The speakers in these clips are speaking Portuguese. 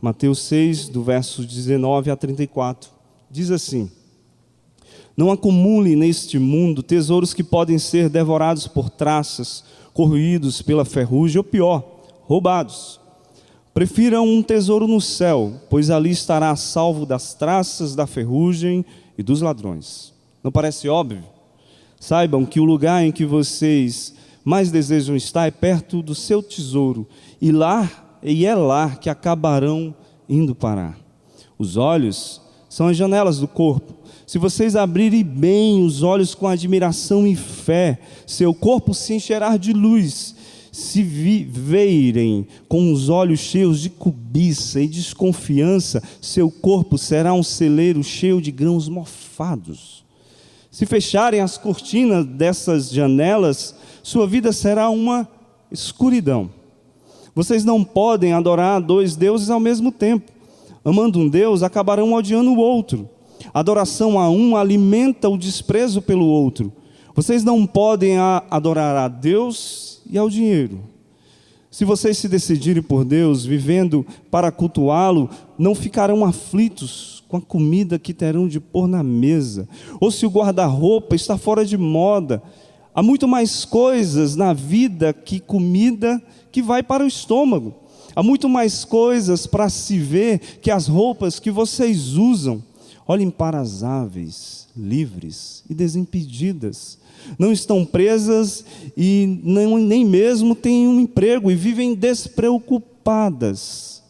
Mateus 6, do verso 19 a 34. Diz assim: não acumule neste mundo tesouros que podem ser devorados por traças, corroídos pela ferrugem ou pior, roubados. Prefira um tesouro no céu, pois ali estará a salvo das traças, da ferrugem e dos ladrões. Não parece óbvio? Saibam que o lugar em que vocês mais desejam estar é perto do seu tesouro, e é lá que acabarão indo parar. Os olhos são as janelas do corpo. Se vocês abrirem bem os olhos com admiração e fé, seu corpo se encherá de luz. Se viverem com os olhos cheios de cobiça e desconfiança, seu corpo será um celeiro cheio de grãos mofados. Se fecharem as cortinas dessas janelas, sua vida será uma escuridão. Vocês não podem adorar 2 deuses ao mesmo tempo. Amando um Deus, acabarão odiando o outro. A adoração a um alimenta o desprezo pelo outro. Vocês não podem adorar a Deus e ao dinheiro. Se vocês se decidirem por Deus, vivendo para cultuá-lo, não ficarão aflitos com a comida que terão de pôr na mesa, ou se o guarda-roupa está fora de moda. Há muito mais coisas na vida que comida que vai para o estômago. Há muito mais coisas para se ver que as roupas que vocês usam. Olhem para as aves, livres e desimpedidas. Não estão presas e nem mesmo têm um emprego e vivem despreocupadas.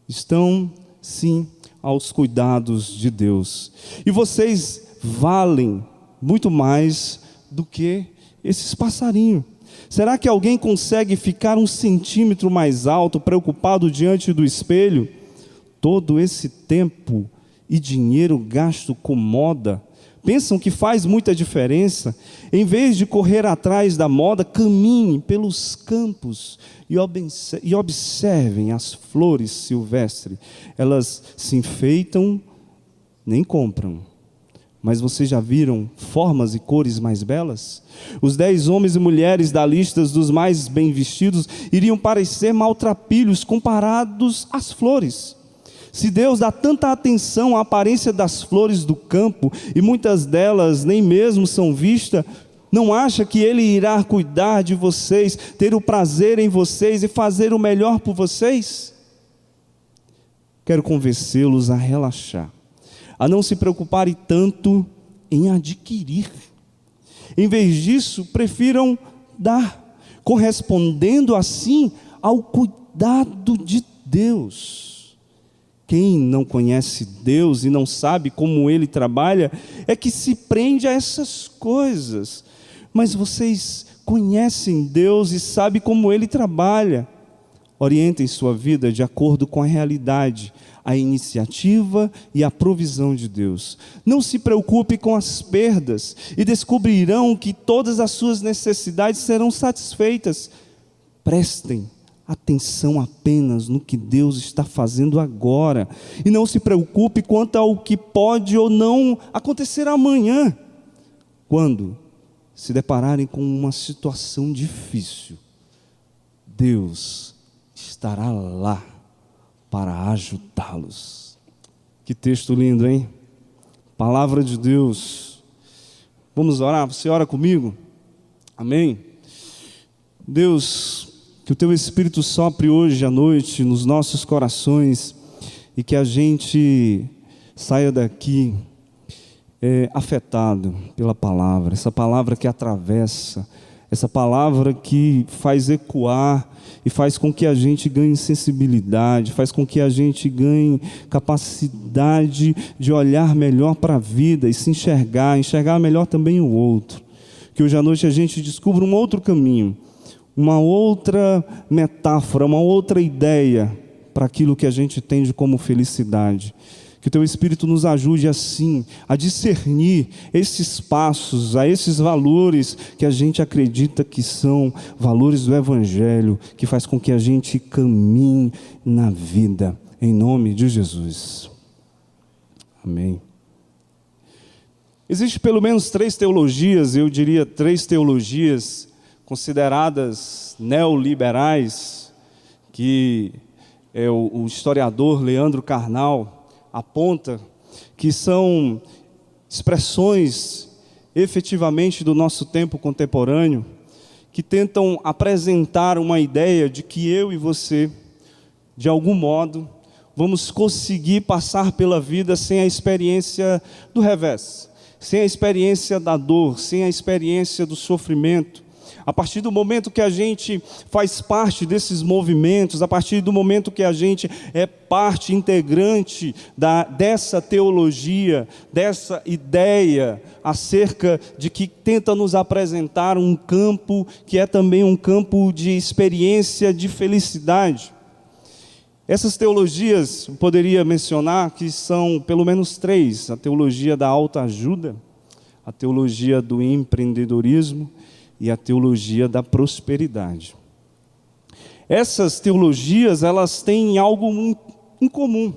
Estão, sim, aos cuidados de Deus. E vocês valem muito mais do que esses passarinhos. Será que alguém consegue ficar 1 centímetro mais alto, preocupado diante do espelho? Todo esse tempo e dinheiro gasto com moda, pensam que faz muita diferença? Em vez de correr atrás da moda, caminhem pelos campos e observem as flores silvestres. Elas se enfeitam, nem compram. Mas vocês já viram formas e cores mais belas? Os 10 homens e mulheres da lista dos mais bem vestidos iriam parecer maltrapilhos comparados às flores. Se Deus dá tanta atenção à aparência das flores do campo, e muitas delas nem mesmo são vistas, não acha que Ele irá cuidar de vocês, ter o prazer em vocês e fazer o melhor por vocês? Quero convencê-los a relaxar, a não se preocuparem tanto em adquirir. Em vez disso, prefiram dar, correspondendo assim ao cuidado de Deus. Quem não conhece Deus e não sabe como Ele trabalha, é que se prende a essas coisas. Mas vocês conhecem Deus e sabem como Ele trabalha. Orientem sua vida de acordo com a realidade, a iniciativa e a provisão de Deus. Não se preocupe com as perdas e descobrirão que todas as suas necessidades serão satisfeitas. Prestem atenção apenas no que Deus está fazendo agora e não se preocupe quanto ao que pode ou não acontecer amanhã. Quando se depararem com uma situação difícil, Deus estará lá para ajudá-los. Que texto lindo, hein? Palavra de Deus. Vamos orar? Você ora comigo? Amém? Deus, que o Teu Espírito sopre hoje à noite nos nossos corações e que a gente saia daqui afetado pela palavra, essa palavra que atravessa, essa palavra que faz ecoar e faz com que a gente ganhe sensibilidade, faz com que a gente ganhe capacidade de olhar melhor para a vida e se enxergar melhor também o outro. Que hoje à noite a gente descubra um outro caminho, uma outra metáfora, uma outra ideia para aquilo que a gente entende como felicidade. Que o Teu Espírito nos ajude assim a discernir esses passos, a esses valores que a gente acredita que são valores do Evangelho, que faz com que a gente caminhe na vida, em nome de Jesus. Amém. Existem pelo menos 3 teologias, eu diria 3 teologias consideradas neoliberais, que o historiador Leandro Carnal aponta que são expressões efetivamente do nosso tempo contemporâneo, que tentam apresentar uma ideia de que eu e você, de algum modo, vamos conseguir passar pela vida sem a experiência do revés, sem a experiência da dor, sem a experiência do sofrimento. A partir do momento que a gente faz parte desses movimentos, a partir do momento que a gente é parte integrante dessa teologia, dessa ideia acerca de que tenta nos apresentar um campo que é também um campo de experiência de felicidade. Essas teologias, eu poderia mencionar que são pelo menos 3, a teologia da autoajuda, a teologia do empreendedorismo e a teologia da prosperidade. Essas teologias, elas têm algo em comum,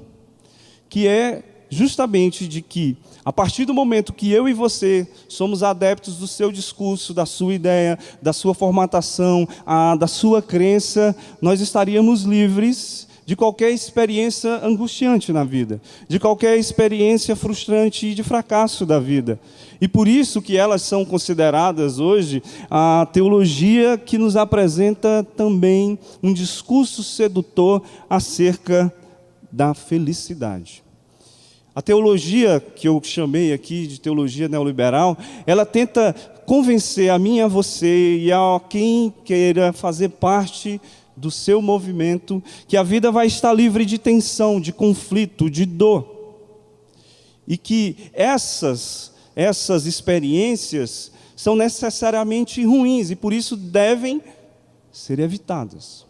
que é justamente de que, a partir do momento que eu e você somos adeptos do seu discurso, da sua ideia, da sua formatação, da sua crença, nós estaríamos livres de qualquer experiência angustiante na vida, de qualquer experiência frustrante e de fracasso da vida. E por isso que elas são consideradas hoje a teologia que nos apresenta também um discurso sedutor acerca da felicidade. A teologia que eu chamei aqui de teologia neoliberal, ela tenta convencer a mim e a você e a quem queira fazer parte do seu movimento, que a vida vai estar livre de tensão, de conflito, de dor. E que essas experiências são necessariamente ruins e por isso devem ser evitadas.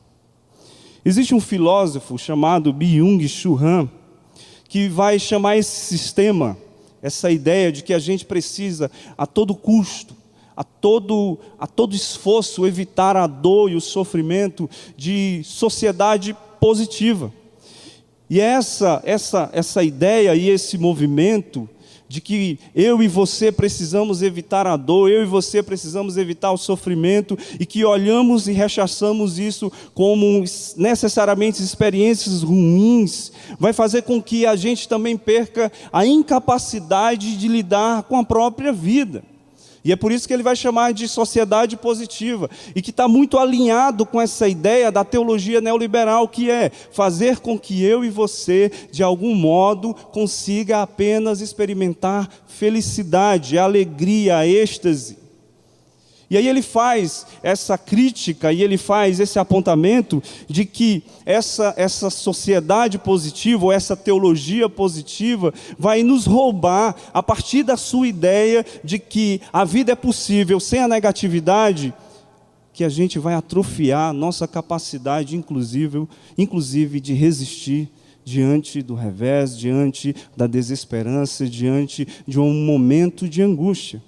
Existe um filósofo chamado Byung-Chul Han, que vai chamar esse sistema, essa ideia de que a gente precisa, a todo custo, a todo esforço, evitar a dor e o sofrimento, de sociedade positiva. E essa ideia e esse movimento de que eu e você precisamos evitar a dor, eu e você precisamos evitar o sofrimento, e que olhamos e rechaçamos isso como necessariamente experiências ruins, vai fazer com que a gente também perca a incapacidade de lidar com a própria vida. E é por isso que ele vai chamar de sociedade positiva, e que está muito alinhado com essa ideia da teologia neoliberal, que é fazer com que eu e você, de algum modo, consiga apenas experimentar felicidade, alegria, êxtase. E aí ele faz essa crítica e ele faz esse apontamento de que essa sociedade positiva, ou essa teologia positiva, vai nos roubar, a partir da sua ideia de que a vida é possível sem a negatividade, que a gente vai atrofiar nossa capacidade, inclusive de resistir diante do revés, diante da desesperança, diante de um momento de angústia.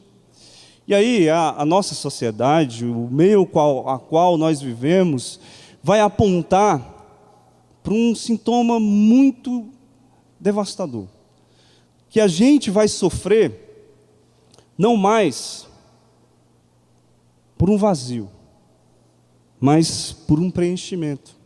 E aí a nossa sociedade, o meio a qual nós vivemos, vai apontar para um sintoma muito devastador. Que a gente vai sofrer não mais por um vazio, mas por um preenchimento.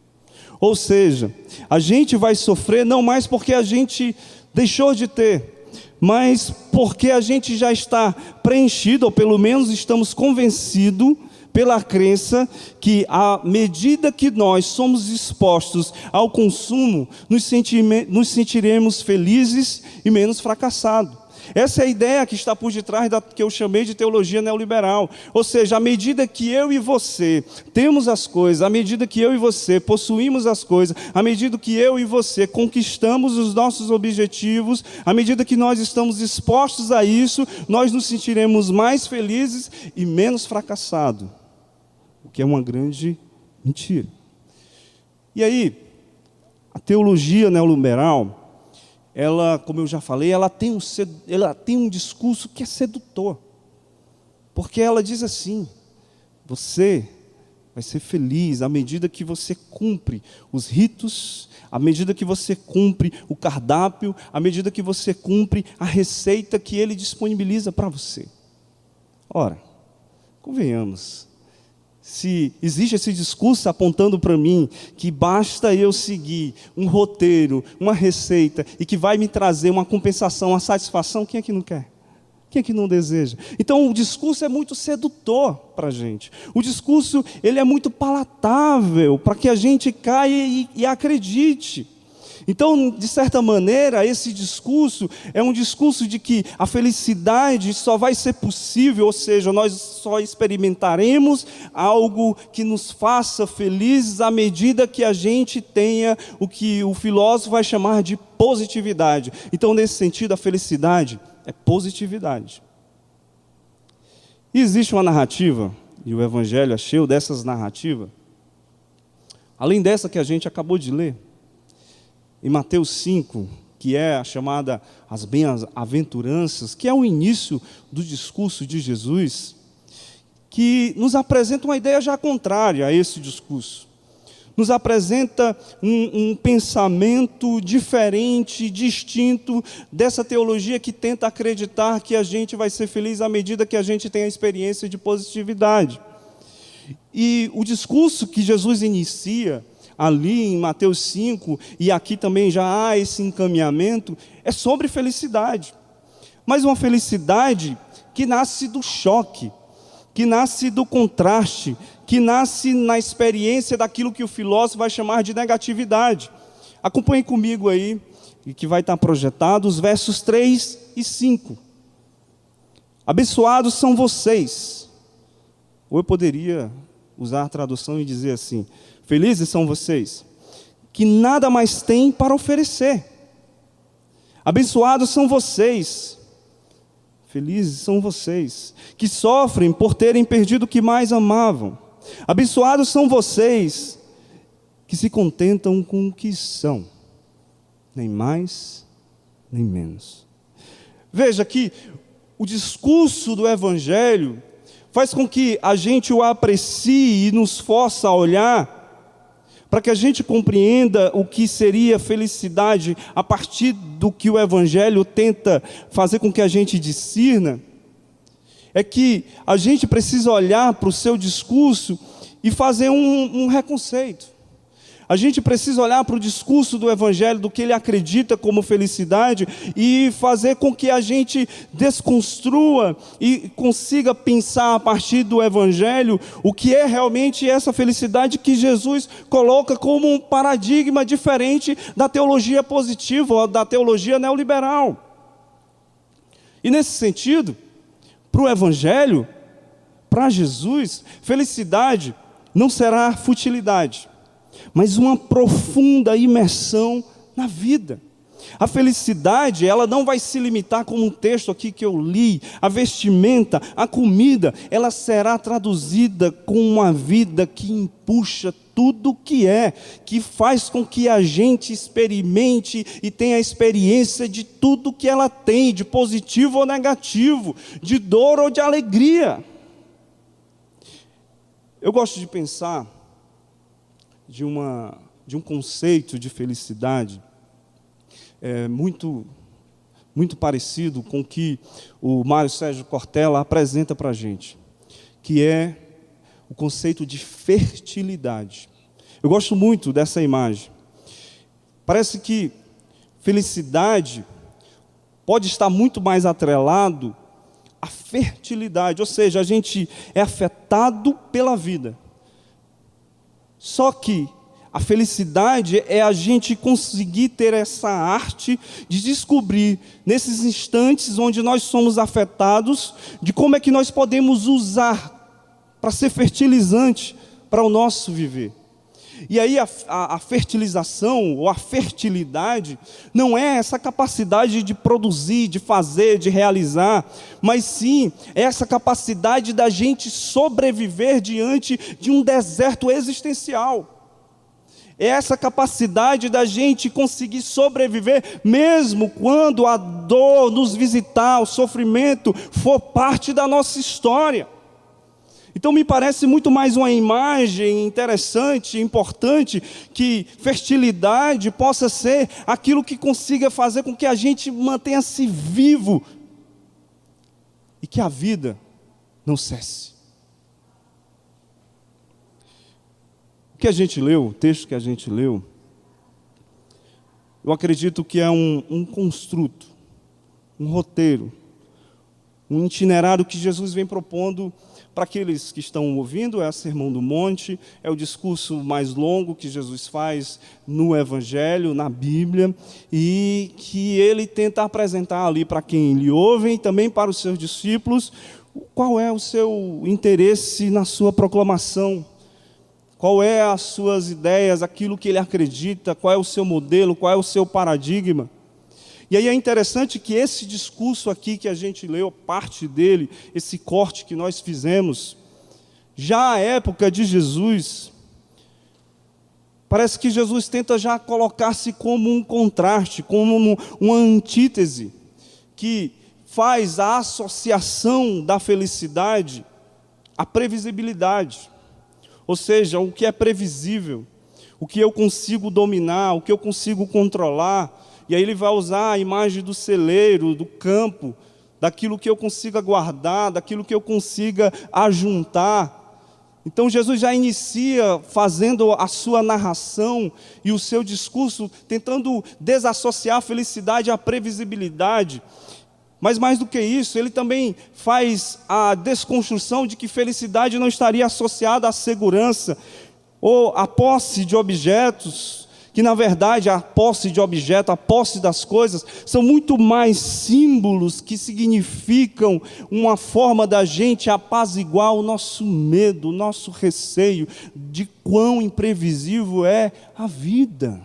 Ou seja, a gente vai sofrer não mais porque a gente deixou de ter, mas porque a gente já está preenchido, ou pelo menos estamos convencidos pela crença que à medida que nós somos expostos ao consumo, nos sentiremos felizes e menos fracassados. Essa é a ideia que está por detrás da que eu chamei de teologia neoliberal. Ou seja, à medida que eu e você temos as coisas, à medida que eu e você possuímos as coisas, à medida que eu e você conquistamos os nossos objetivos, à medida que nós estamos expostos a isso, nós nos sentiremos mais felizes e menos fracassados. O que é uma grande mentira. E aí, a teologia neoliberal, ela, como eu já falei, ela tem um discurso que é sedutor. Porque ela diz assim: você vai ser feliz à medida que você cumpre os ritos, à medida que você cumpre o cardápio, à medida que você cumpre a receita que ele disponibiliza para você. Ora, convenhamos, Se existe esse discurso apontando para mim que basta eu seguir um roteiro, uma receita e que vai me trazer uma compensação, uma satisfação, quem é que não quer? Quem é que não deseja? Então o discurso é muito sedutor para a gente. O discurso ele é muito palatável para que a gente caia e acredite. Então, de certa maneira, esse discurso é um discurso de que a felicidade só vai ser possível, ou seja, nós só experimentaremos algo que nos faça felizes à medida que a gente tenha o que o filósofo vai chamar de positividade. Então, nesse sentido, a felicidade é positividade. E existe uma narrativa, e o Evangelho é cheio dessas narrativas, além dessa que a gente acabou de ler, em Mateus 5, que é a chamada as bem-aventuranças, que é o início do discurso de Jesus, que nos apresenta uma ideia já contrária a esse discurso. Nos apresenta um pensamento diferente, distinto dessa teologia que tenta acreditar que a gente vai ser feliz à medida que a gente tem a experiência de positividade. E o discurso que Jesus inicia ali em Mateus 5, e aqui também já há esse encaminhamento, é sobre felicidade. Mas uma felicidade que nasce do choque, que nasce do contraste, que nasce na experiência daquilo que o filósofo vai chamar de negatividade. Acompanhe comigo aí, e que vai estar projetado, os versos 3 e 5. Abençoados são vocês. Ou eu poderia usar a tradução e dizer assim: felizes são vocês, que nada mais têm para oferecer. Abençoados são vocês, felizes são vocês, que sofrem por terem perdido o que mais amavam. Abençoados são vocês, que se contentam com o que são, nem mais, nem menos. Veja que o discurso do Evangelho faz com que a gente o aprecie e nos força a olhar para que a gente compreenda o que seria felicidade a partir do que o Evangelho tenta fazer com que a gente discirna, é que a gente precisa olhar para o seu discurso e fazer um reconceito. A gente precisa olhar para o discurso do Evangelho, do que ele acredita como felicidade, e fazer com que a gente desconstrua e consiga pensar a partir do Evangelho o que é realmente essa felicidade que Jesus coloca como um paradigma diferente da teologia positiva, ou da teologia neoliberal. E nesse sentido, para o Evangelho, para Jesus, felicidade não será futilidade, mas uma profunda imersão na vida. A felicidade, ela não vai se limitar, como um texto aqui que eu li, a vestimenta, a comida, ela será traduzida com uma vida que empuxa tudo o que é, que faz com que a gente experimente e tenha a experiência de tudo que ela tem, de positivo ou negativo, de dor ou de alegria. Eu gosto de pensar de um conceito de felicidade muito parecido com o que o Mário Sérgio Cortella apresenta para a gente, que é o conceito de fertilidade. Eu gosto muito dessa imagem. Parece que felicidade pode estar muito mais atrelado à fertilidade, ou seja, a gente é afetado pela vida. Só que a felicidade é a gente conseguir ter essa arte de descobrir, nesses instantes onde nós somos afetados, de como é que nós podemos usar para ser fertilizante para o nosso viver. E aí a fertilização, ou a fertilidade, não é essa capacidade de produzir, de fazer, de realizar, mas sim é essa capacidade da gente sobreviver diante de um deserto existencial. É essa capacidade da gente conseguir sobreviver, mesmo quando a dor nos visitar, o sofrimento for parte da nossa história. Então me parece muito mais uma imagem interessante, importante, que fertilidade possa ser aquilo que consiga fazer com que a gente mantenha-se vivo e que a vida não cesse. que a gente leu, o texto que a gente leu, eu acredito que é um construto, um roteiro, um itinerário que Jesus vem propondo para aqueles que estão ouvindo. É o Sermão do Monte, é o discurso mais longo que Jesus faz no Evangelho, na Bíblia, e que ele tenta apresentar ali para quem lhe ouve e também para os seus discípulos qual é o seu interesse na sua proclamação, qual é as suas ideias, aquilo que ele acredita, qual é o seu modelo, qual é o seu paradigma. E aí é interessante que esse discurso aqui que a gente leu, parte dele, esse corte que nós fizemos, já à época de Jesus, parece que Jesus tenta já colocar-se como um contraste, como uma antítese, que faz a associação da felicidade à previsibilidade. Ou seja, o que é previsível, o que eu consigo dominar, o que eu consigo controlar. E aí ele vai usar a imagem do celeiro, do campo, daquilo que eu consiga guardar, daquilo que eu consiga ajuntar. Então Jesus já inicia fazendo a sua narração e o seu discurso, tentando desassociar a felicidade à previsibilidade. Mas mais do que isso, ele também faz a desconstrução de que felicidade não estaria associada à segurança ou à posse de objetos, que na verdade a posse de objeto, a posse das coisas, são muito mais símbolos que significam uma forma da gente apaziguar o nosso medo, o nosso receio de quão imprevisível é a vida.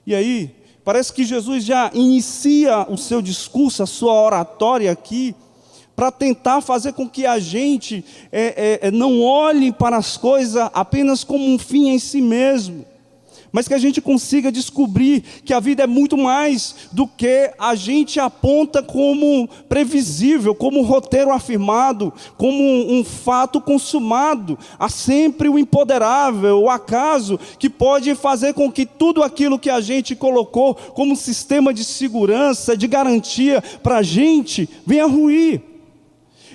E aí, parece que Jesus já inicia o seu discurso, a sua oratória aqui, para tentar fazer com que a gente não olhe para as coisas apenas como um fim em si mesmo, mas que a gente consiga descobrir que a vida é muito mais do que a gente aponta como previsível, como roteiro afirmado, como um fato consumado. Há sempre o imponderável, o acaso, que pode fazer com que tudo aquilo que a gente colocou como sistema de segurança, de garantia para a gente, venha ruir.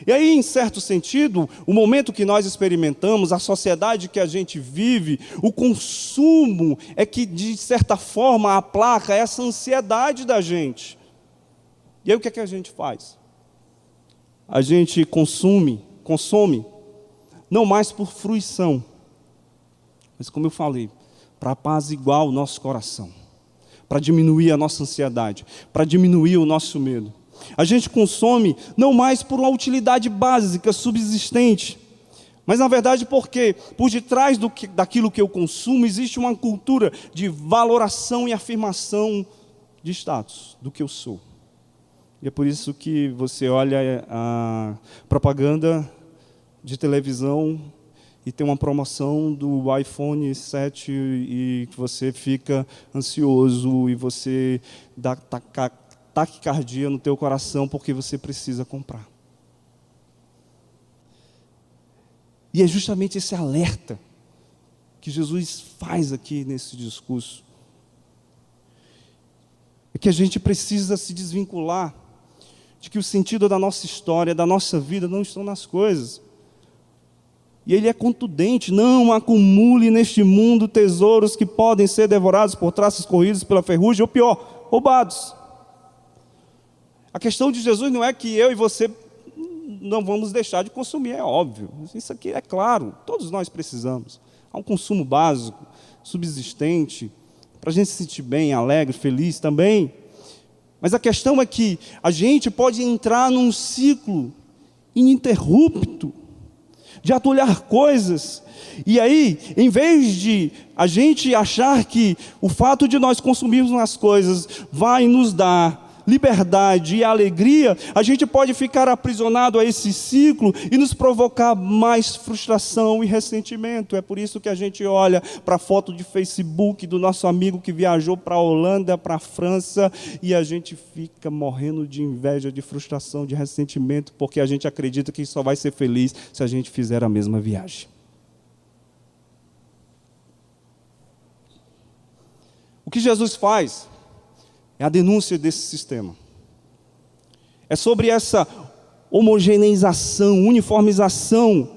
E aí, em certo sentido, o momento que nós experimentamos, a sociedade que a gente vive, o consumo é que, de certa forma, aplaca essa ansiedade da gente. E aí o que é que a gente faz? A gente consome, não mais por fruição, mas como eu falei, para apaziguar o nosso coração, para diminuir a nossa ansiedade, para diminuir o nosso medo. A gente consome não mais por uma utilidade básica, subsistente, mas na verdade porque por detrás daquilo que eu consumo existe uma cultura de valoração e afirmação de status, do que eu sou. E é por isso que você olha a propaganda de televisão e tem uma promoção do iPhone 7 e você fica ansioso e você dá taquicardia no teu coração porque você precisa comprar. E é justamente esse alerta que Jesus faz aqui nesse discurso. É que a gente precisa se desvincular de que o sentido da nossa história, da nossa vida, não estão nas coisas. E ele é contundente: não acumule neste mundo tesouros que podem ser devorados por traços corridos pela ferrugem, ou pior, roubados. A questão de Jesus não é que eu e você não vamos deixar de consumir, é óbvio. Isso aqui é claro, todos nós precisamos. Há um consumo básico, subsistente, para a gente se sentir bem, alegre, feliz também. Mas a questão é que a gente pode entrar num ciclo ininterrupto de atulhar coisas. E aí, em vez de a gente achar que o fato de nós consumirmos as coisas vai nos dar liberdade e alegria, a gente pode ficar aprisionado a esse ciclo e nos provocar mais frustração e ressentimento. É por isso que a gente olha para a foto de Facebook do nosso amigo que viajou para a Holanda, para a França, e a gente fica morrendo de inveja, de frustração, de ressentimento, porque a gente acredita que só vai ser feliz se a gente fizer a mesma viagem. O que Jesus faz é a denúncia desse sistema. É sobre essa homogeneização, uniformização,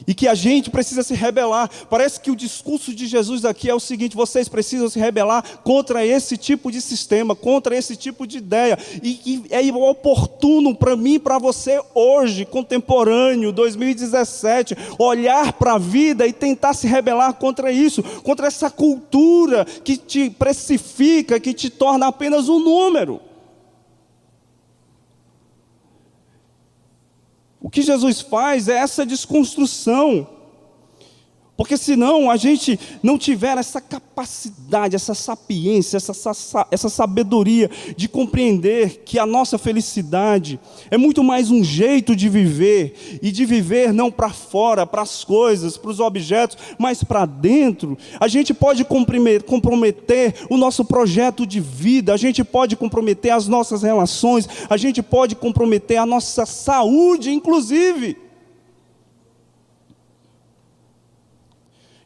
e que a gente precisa se rebelar. Parece que o discurso de Jesus aqui é o seguinte: vocês precisam se rebelar contra esse tipo de sistema, contra esse tipo de ideia. E é oportuno para mim e para você hoje, contemporâneo, 2017, olhar para a vida e tentar se rebelar contra isso, contra essa cultura que te precifica, que te torna apenas um número. O que Jesus faz é essa desconstrução, porque senão a gente não tiver essa capacidade, essa sapiência, essa sabedoria de compreender que a nossa felicidade é muito mais um jeito de viver, e de viver não para fora, para as coisas, para os objetos, mas para dentro. A gente pode comprometer o nosso projeto de vida, a gente pode comprometer as nossas relações, a gente pode comprometer a nossa saúde, inclusive.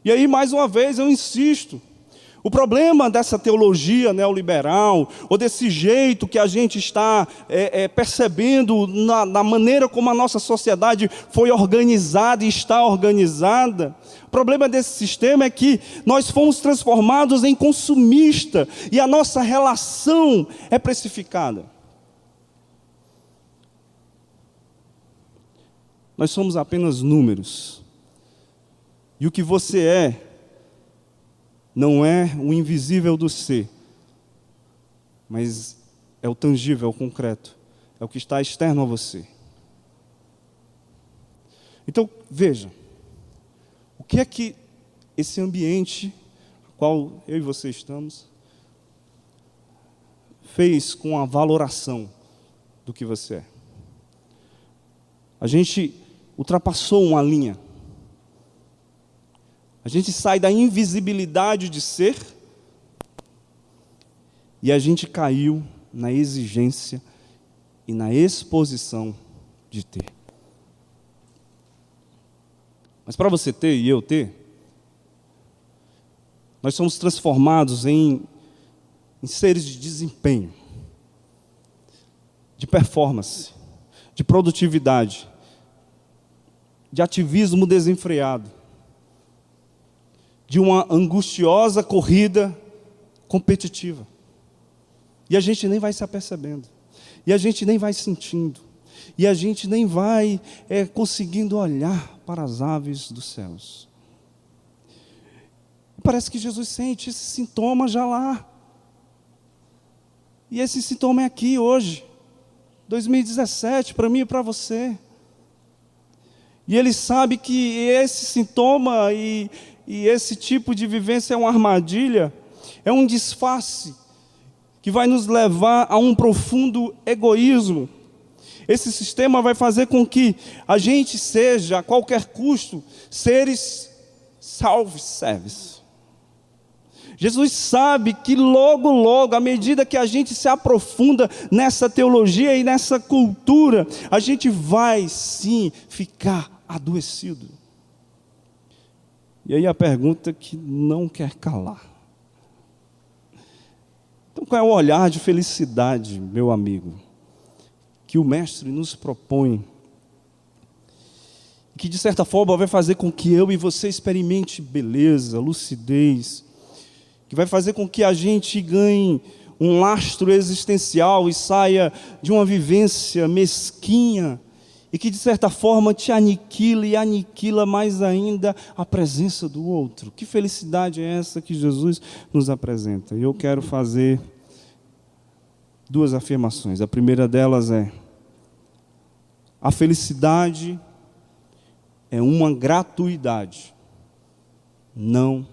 E aí, mais uma vez, eu insisto, o problema dessa teologia neoliberal, ou desse jeito que a gente está percebendo na maneira como a nossa sociedade foi organizada e está organizada, o problema desse sistema é que nós fomos transformados em consumista, e a nossa relação é precificada. Nós somos apenas números. E o que você é, não é o invisível do ser, mas é o tangível, é o concreto, é o que está externo a você. Então, veja, o que é que esse ambiente, no qual eu e você estamos, fez com a valoração do que você é? A gente ultrapassou uma linha. A gente sai da invisibilidade de ser e a gente caiu na exigência e na exposição de ter. Mas para você ter e eu ter, nós somos transformados em seres de desempenho, de performance, de produtividade, de ativismo desenfreado, de uma angustiosa corrida competitiva. E a gente nem vai se apercebendo, e a gente nem vai sentindo, e a gente nem vai conseguindo olhar para as aves dos céus. Parece que Jesus sente esse sintoma já lá. E esse sintoma é aqui hoje, 2017, para mim e para você. E Ele sabe que esse sintoma e esse tipo de vivência é uma armadilha, é um disfarce que vai nos levar a um profundo egoísmo. Esse sistema vai fazer com que a gente seja, a qualquer custo, seres self-service. Jesus sabe que logo, à medida que a gente se aprofunda nessa teologia e nessa cultura, a gente vai sim ficar adoecido. E aí a pergunta que não quer calar. Então, qual é o olhar de felicidade, meu amigo, que o Mestre nos propõe, que de certa forma vai fazer com que eu e você experimente beleza, lucidez, que vai fazer com que a gente ganhe um lastro existencial e saia de uma vivência mesquinha, e que de certa forma te aniquila e aniquila mais ainda a presença do outro. Que felicidade é essa que Jesus nos apresenta? E eu quero fazer duas afirmações. A primeira delas é: a felicidade é uma gratuidade, não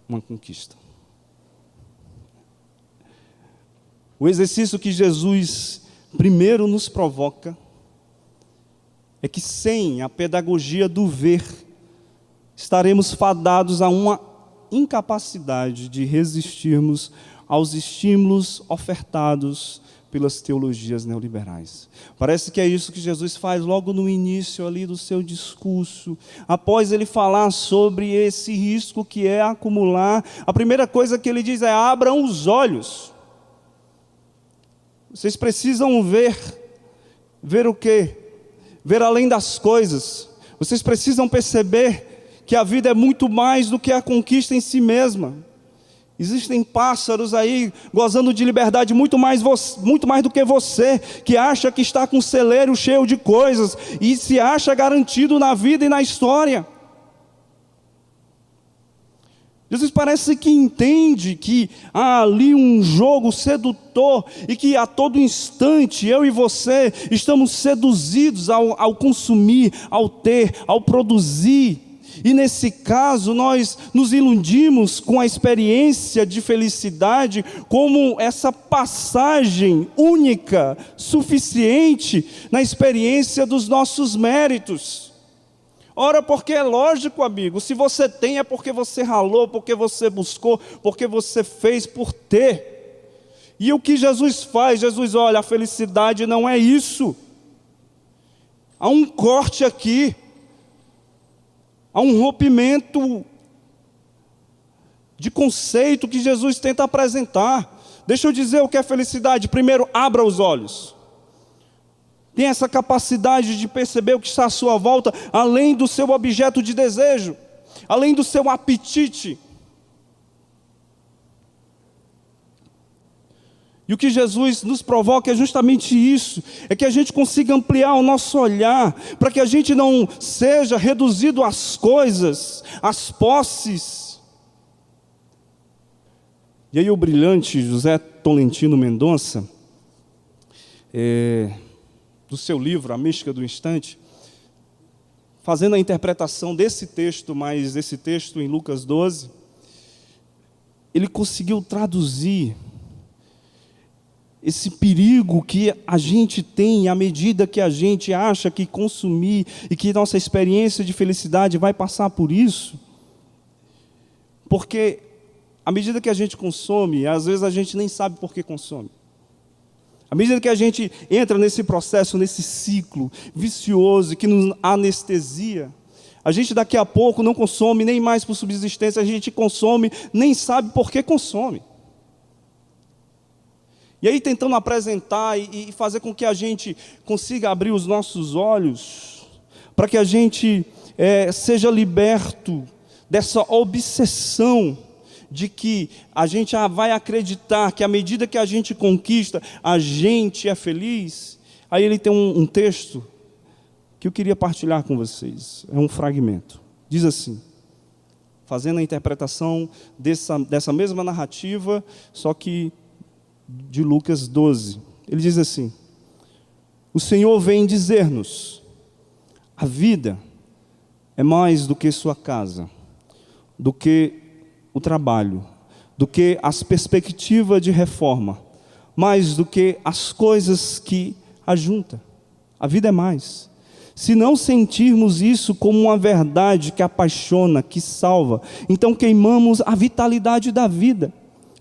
uma conquista. O exercício que Jesus primeiro nos provoca é que sem a pedagogia do ver, estaremos fadados a uma incapacidade de resistirmos aos estímulos ofertados pelas teologias neoliberais. Parece que é isso que Jesus faz logo no início ali do seu discurso. Após ele falar sobre esse risco que é acumular, a primeira coisa que ele diz é: abram os olhos. Vocês precisam ver o quê? Ver além das coisas. Vocês precisam perceber que a vida é muito mais do que a conquista em si mesma. Existem pássaros aí gozando de liberdade muito mais do que você, que acha que está com o celeiro cheio de coisas e se acha garantido na vida e na história. Jesus parece que entende que há ali um jogo sedutor e que a todo instante eu e você estamos seduzidos ao consumir, ao ter, ao produzir. E nesse caso nós nos iludimos com a experiência de felicidade como essa passagem única, suficiente na experiência dos nossos méritos. Ora, porque é lógico, amigo, se você tem é porque você ralou, porque você buscou, porque você fez por ter. E o que Jesus faz? Jesus, olha, a felicidade não é isso. Há um corte aqui, há um rompimento de conceito que Jesus tenta apresentar. Deixa eu dizer o que é felicidade. Primeiro, abra os olhos. Tem essa capacidade de perceber o que está à sua volta, além do seu objeto de desejo, além do seu apetite. E o que Jesus nos provoca é justamente isso, é que a gente consiga ampliar o nosso olhar, para que a gente não seja reduzido às coisas, às posses. E aí o brilhante José Tolentino Mendonça, do seu livro, A Mística do Instante, fazendo a interpretação desse texto, mas esse texto em Lucas 12, ele conseguiu traduzir esse perigo que a gente tem à medida que a gente acha que consumir e que nossa experiência de felicidade vai passar por isso. Porque à medida que a gente consome, às vezes a gente nem sabe por que consome. À medida que a gente entra nesse processo, nesse ciclo vicioso que nos anestesia, a gente daqui a pouco não consome nem mais por subsistência, a gente consome, nem sabe por que consome. E aí tentando apresentar e fazer com que a gente consiga abrir os nossos olhos, para que a gente seja liberto dessa obsessão de que a gente vai acreditar que à medida que a gente conquista, a gente é feliz. Aí ele tem um texto que eu queria partilhar com vocês, é um fragmento. Diz assim, fazendo a interpretação dessa mesma narrativa, só que de Lucas 12. Ele diz assim: o Senhor vem dizer-nos, a vida é mais do que sua casa, do que o trabalho, do que as perspectivas de reforma, mais do que as coisas que ajunta. A vida é mais. Se não sentirmos isso como uma verdade que apaixona, que salva, então queimamos a vitalidade da vida,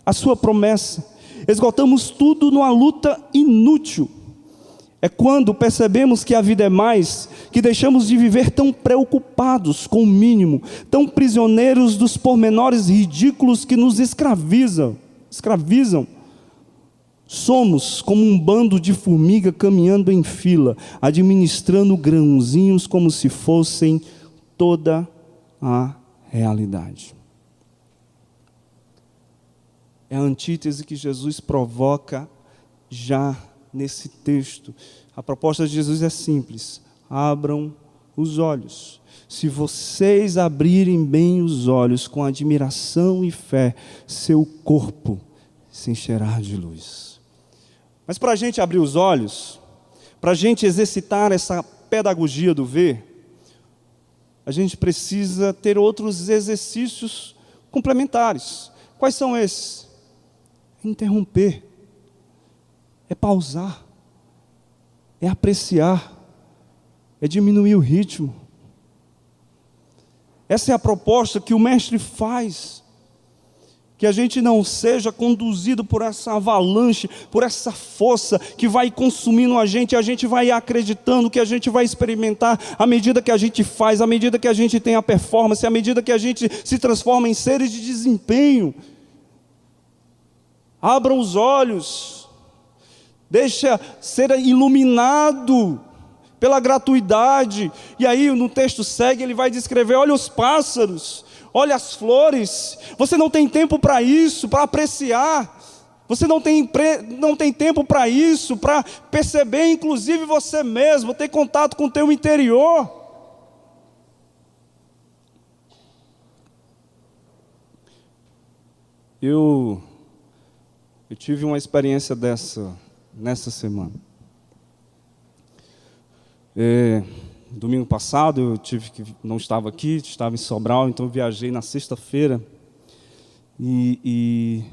a sua promessa, esgotamos tudo numa luta inútil. É quando percebemos que a vida é mais, que deixamos de viver tão preocupados com o mínimo, tão prisioneiros dos pormenores ridículos que nos escravizam. Somos como um bando de formiga caminhando em fila, administrando grãozinhos como se fossem toda a realidade. É a antítese que Jesus provoca já nesse texto. A proposta de Jesus é simples: abram os olhos. Se vocês abrirem bem os olhos com admiração e fé, seu corpo se encherá de luz. Mas para a gente abrir os olhos, para a gente exercitar essa pedagogia do ver, a gente precisa ter outros exercícios complementares. Quais são esses? Interromper, é pausar, é apreciar, é diminuir o ritmo. Essa é a proposta que o Mestre faz, que a gente não seja conduzido por essa avalanche, por essa força que vai consumindo a gente vai acreditando que a gente vai experimentar à medida que a gente faz, à medida que a gente tem a performance, à medida que a gente se transforma em seres de desempenho. Abram os olhos, deixa ser iluminado pela gratuidade. E aí no texto segue, ele vai descrever: olha os pássaros, olha as flores. Você não tem tempo para isso, para apreciar. Você não tem tempo para isso, para perceber, inclusive você mesmo, ter contato com o teu interior. Eu tive uma experiência nessa semana. Domingo passado eu não estava aqui, estava em Sobral, então eu viajei na sexta-feira e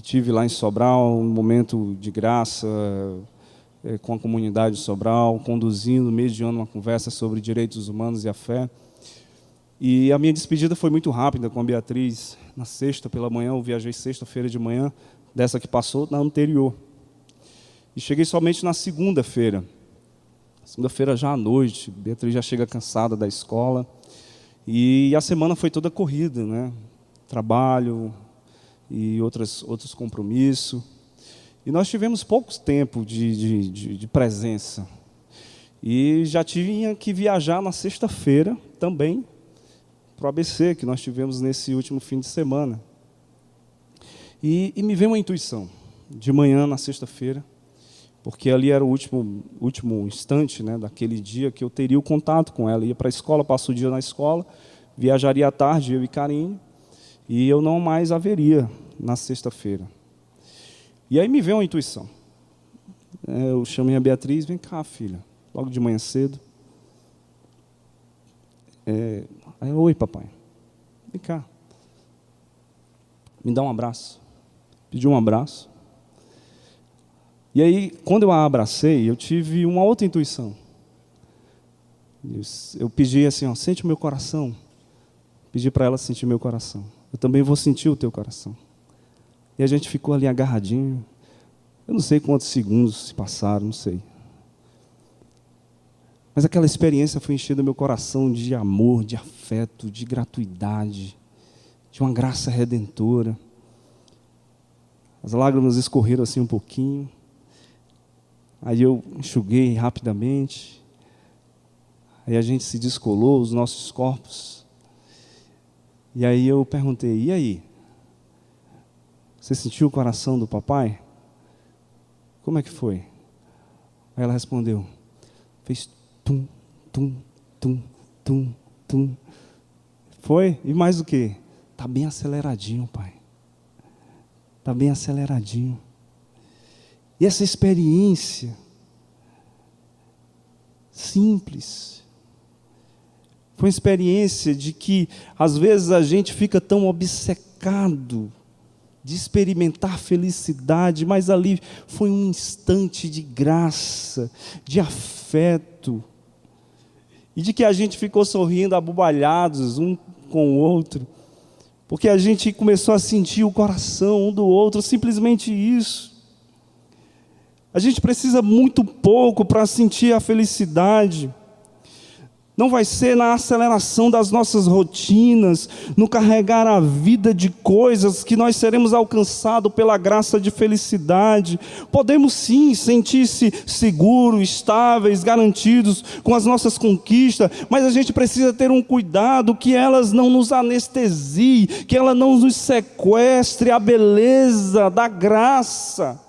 tive lá em Sobral um momento de graça com a comunidade de Sobral, conduzindo, mediando uma conversa sobre direitos humanos e a fé. E a minha despedida foi muito rápida com a Beatriz. Na sexta pela manhã, eu viajei sexta-feira de manhã, dessa que passou, na anterior. E cheguei somente na segunda-feira. Segunda-feira já à noite, Beatriz já chega cansada da escola. E a semana foi toda corrida, né? Trabalho e outros compromissos. E nós tivemos pouco tempo de presença. E já tinha que viajar na sexta-feira também, para o ABC, que nós tivemos nesse último fim de semana. E me veio uma intuição, de manhã, na sexta-feira, porque ali era o último instante, né, daquele dia que eu teria o contato com ela. Ia para a escola, passo o dia na escola, viajaria à tarde, eu e Karine, e eu não mais a veria na sexta-feira. E aí me veio uma intuição. Eu chamei a Beatriz: vem cá, filha, logo de manhã cedo. Aí, oi, papai, vem cá, me dá um abraço. Pedi um abraço. E aí, quando eu a abracei, eu tive uma outra intuição. Eu pedi assim: sente o meu coração. Pedi para ela sentir meu coração. Eu também vou sentir o teu coração. E a gente ficou ali agarradinho. Eu não sei quantos segundos se passaram, não sei. Mas aquela experiência foi enchendo meu coração de amor, de afeto, de gratuidade, de uma graça redentora. As lágrimas escorreram assim um pouquinho. Aí eu enxuguei rapidamente. Aí a gente se descolou, os nossos corpos. E aí eu perguntei: e aí? Você sentiu o coração do papai? Como é que foi? Aí ela respondeu: fez tum, tum, tum, tum, tum. Foi? E mais o quê? Está bem aceleradinho, pai. Está bem aceleradinho. E essa experiência simples foi uma experiência de que às vezes a gente fica tão obcecado de experimentar felicidade, mas ali foi um instante de graça, de afeto, e de que a gente ficou sorrindo abobalhados um com o outro, porque a gente começou a sentir o coração um do outro, simplesmente isso. A gente precisa muito pouco para sentir a felicidade. Não vai ser na aceleração das nossas rotinas, no carregar a vida de coisas que nós seremos alcançados pela graça de felicidade. Podemos sim sentir-se seguros, estáveis, garantidos com as nossas conquistas, mas a gente precisa ter um cuidado que elas não nos anestesiem, que ela não nos sequestre a beleza da graça,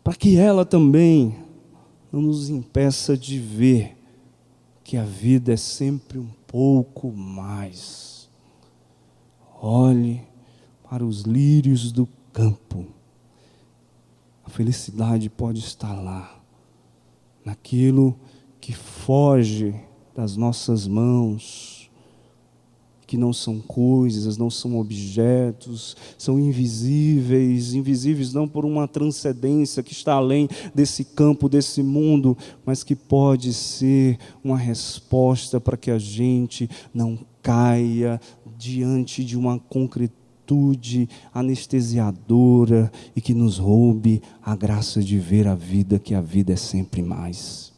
para que ela também não nos impeça de ver que a vida é sempre um pouco mais. Olhe para os lírios do campo. A felicidade pode estar lá, naquilo que foge das nossas mãos, que não são coisas, não são objetos, são invisíveis, invisíveis não por uma transcendência que está além desse campo, desse mundo, mas que pode ser uma resposta para que a gente não caia diante de uma concretude anestesiadora e que nos roube a graça de ver a vida, que a vida é sempre mais.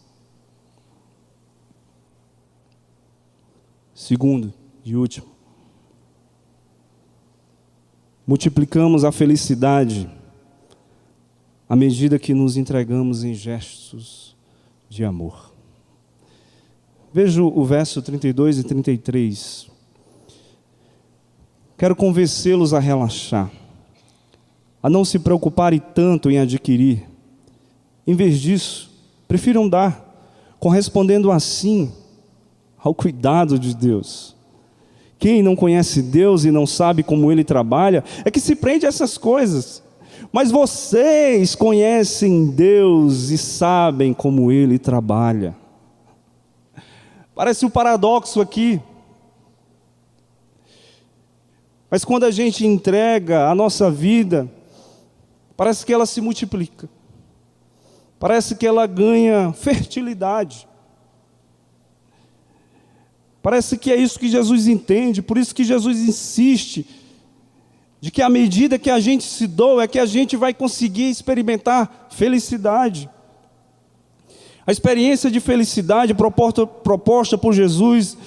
Segundo e último, multiplicamos a felicidade à medida que nos entregamos em gestos de amor. Veja o verso 32 e 33. Quero convencê-los a relaxar, a não se preocuparem tanto em adquirir. Em vez disso, prefiram dar, correspondendo assim ao cuidado de Deus. Quem não conhece Deus e não sabe como Ele trabalha, é que se prende a essas coisas. Mas vocês conhecem Deus e sabem como Ele trabalha. Parece um paradoxo aqui. Mas quando a gente entrega a nossa vida, parece que ela se multiplica. Parece que ela ganha fertilidade. Parece que é isso que Jesus entende, por isso que Jesus insiste, de que à medida que a gente se doa, é que a gente vai conseguir experimentar felicidade. A experiência de felicidade proposta por Jesus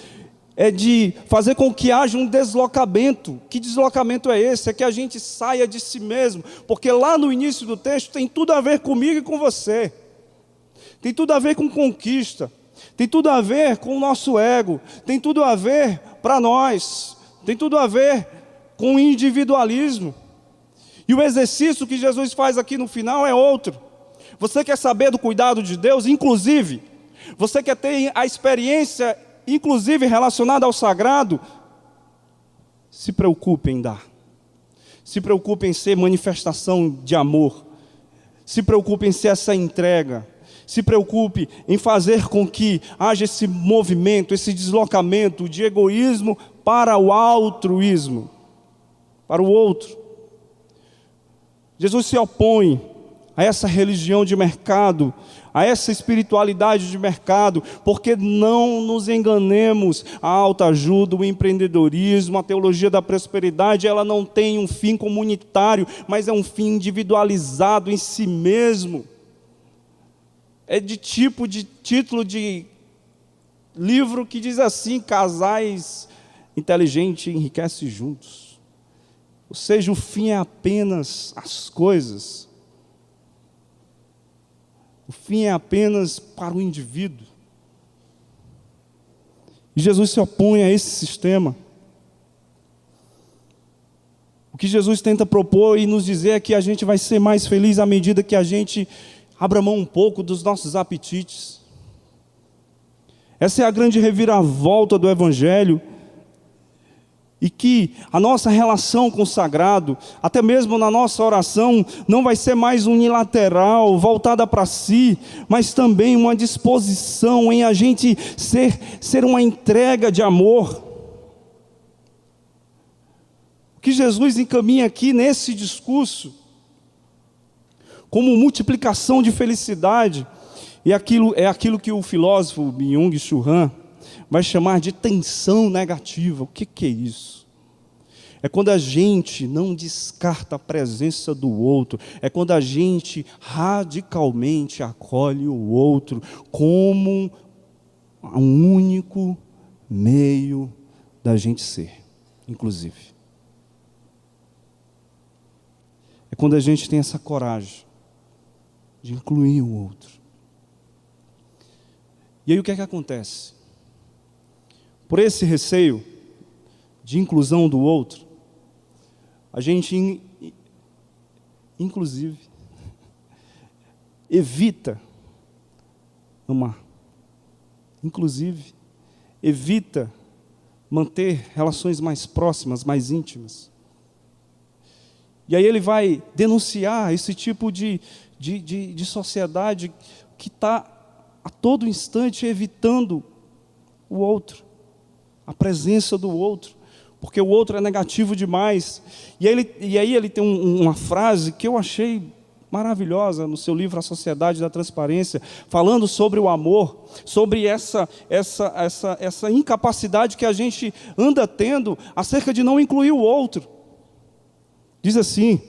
é de fazer com que haja um deslocamento. Que deslocamento é esse? É que a gente saia de si mesmo, porque lá no início do texto tem tudo a ver comigo e com você. Tem tudo a ver com conquista, tem tudo a ver com o nosso ego, tem tudo a ver para nós, tem tudo a ver com o individualismo. E o exercício que Jesus faz aqui no final é outro. Você quer saber do cuidado de Deus? Inclusive, você quer ter a experiência, inclusive relacionada ao sagrado? Se preocupe em dar. Se preocupe em ser manifestação de amor. Se preocupe em ser essa entrega. Se preocupe em fazer com que haja esse movimento, esse deslocamento de egoísmo para o altruísmo, para o outro. Jesus se opõe a essa religião de mercado, a essa espiritualidade de mercado, porque não nos enganemos, a autoajuda, o empreendedorismo, a teologia da prosperidade, ela não tem um fim comunitário, mas é um fim individualizado em si mesmo. É de título de livro que diz assim: casais inteligentes enriquecem juntos. Ou seja, o fim é apenas as coisas. O fim é apenas para o indivíduo. E Jesus se opõe a esse sistema. O que Jesus tenta propor e nos dizer é que a gente vai ser mais feliz à medida que a gente abra mão um pouco dos nossos apetites. Essa é a grande reviravolta do Evangelho. E que a nossa relação com o sagrado, até mesmo na nossa oração, não vai ser mais unilateral, voltada para si, mas também uma disposição em a gente ser uma entrega de amor. O que Jesus encaminha aqui nesse discurso, como multiplicação de felicidade, é aquilo que o filósofo Byung-Chul Han vai chamar de tensão negativa. O que é isso? É quando a gente não descarta a presença do outro, é quando a gente radicalmente acolhe o outro como um único meio da gente ser, inclusive. É quando a gente tem essa coragem de incluir o outro. E aí o que é que acontece? Por esse receio de inclusão do outro, a gente, inclusive, evita amar. Inclusive, evita manter relações mais próximas, mais íntimas. E aí ele vai denunciar esse tipo de sociedade que está a todo instante evitando o outro, a presença do outro, porque o outro é negativo demais. E aí ele tem uma frase que eu achei maravilhosa no seu livro A Sociedade da Transparência, falando sobre o amor, sobre essa incapacidade que a gente anda tendo acerca de não incluir o outro. Diz assim: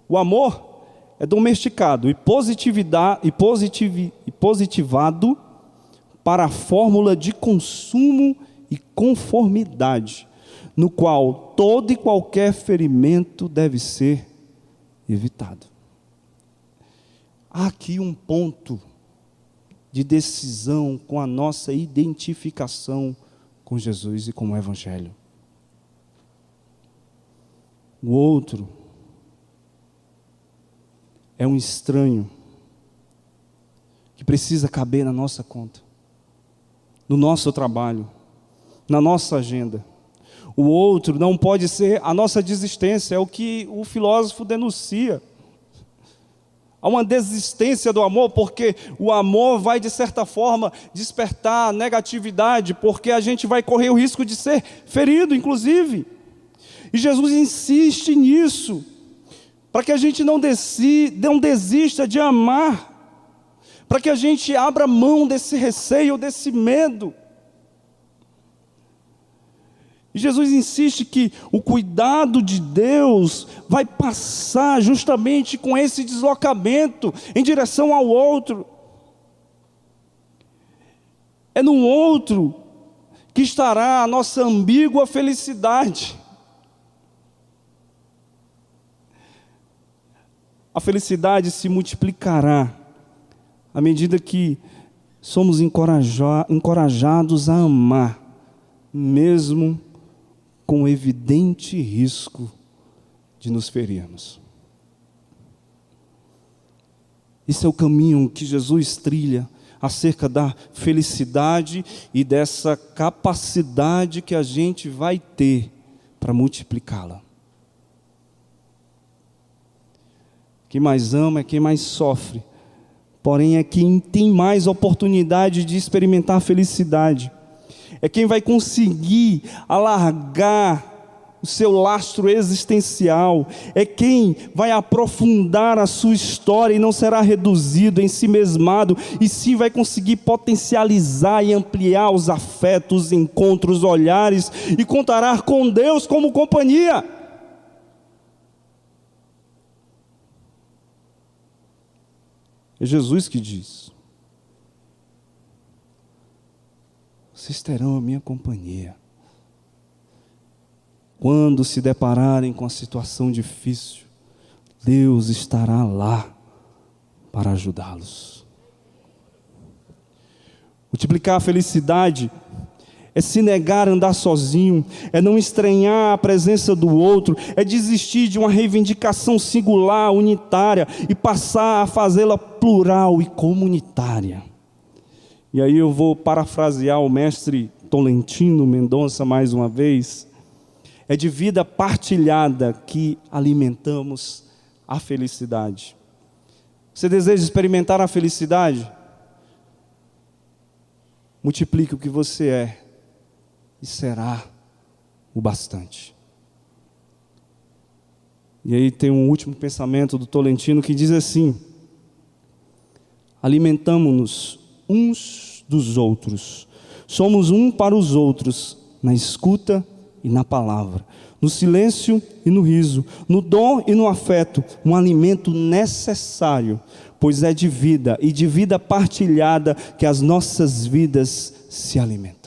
o amor é domesticado e positivado para a fórmula de consumo e conformidade, no qual todo e qualquer ferimento deve ser evitado. há aqui um ponto de decisão com a nossa identificação com Jesus e com o Evangelho. O outro é um estranho que precisa caber na nossa conta, no nosso trabalho, na nossa agenda. O outro não pode ser a nossa desistência, é o que o filósofo denuncia. Há uma desistência do amor, porque o amor vai, de certa forma, despertar negatividade, porque a gente vai correr o risco de ser ferido, inclusive. E Jesus insiste nisso, para que a gente não desista de amar, para que a gente abra mão desse receio, desse medo. E Jesus insiste que o cuidado de Deus vai passar justamente com esse deslocamento em direção ao outro. É no outro que estará a nossa ambígua felicidade. A felicidade se multiplicará à medida que somos encorajados a amar, mesmo com evidente risco de nos ferirmos. Esse é o caminho que Jesus trilha acerca da felicidade e dessa capacidade que a gente vai ter para multiplicá-la. Quem mais ama é quem mais sofre, porém é quem tem mais oportunidade de experimentar a felicidade. É quem vai conseguir alargar o seu lastro existencial, é quem vai aprofundar a sua história e não será reduzido, ensimesmado, e sim vai conseguir potencializar e ampliar os afetos, os encontros, os olhares, e contará com Deus como companhia. É Jesus que diz: vocês terão a minha companhia quando se depararem com a situação difícil. Deus estará lá para ajudá-los. Multiplicar a felicidade é se negar a andar sozinho, é não estranhar a presença do outro, é desistir de uma reivindicação singular, unitária, e passar a fazê-la plural e comunitária. E aí eu vou parafrasear o mestre Tolentino Mendonça mais uma vez. É de vida partilhada que alimentamos a felicidade. Você deseja experimentar a felicidade? Multiplique o que você é e será o bastante. E aí tem um último pensamento do Tolentino que diz assim: alimentamo-nos uns dos outros, somos um para os outros, na escuta e na palavra, no silêncio e no riso, no dom e no afeto, um alimento necessário, pois é de vida e de vida partilhada que as nossas vidas se alimentam.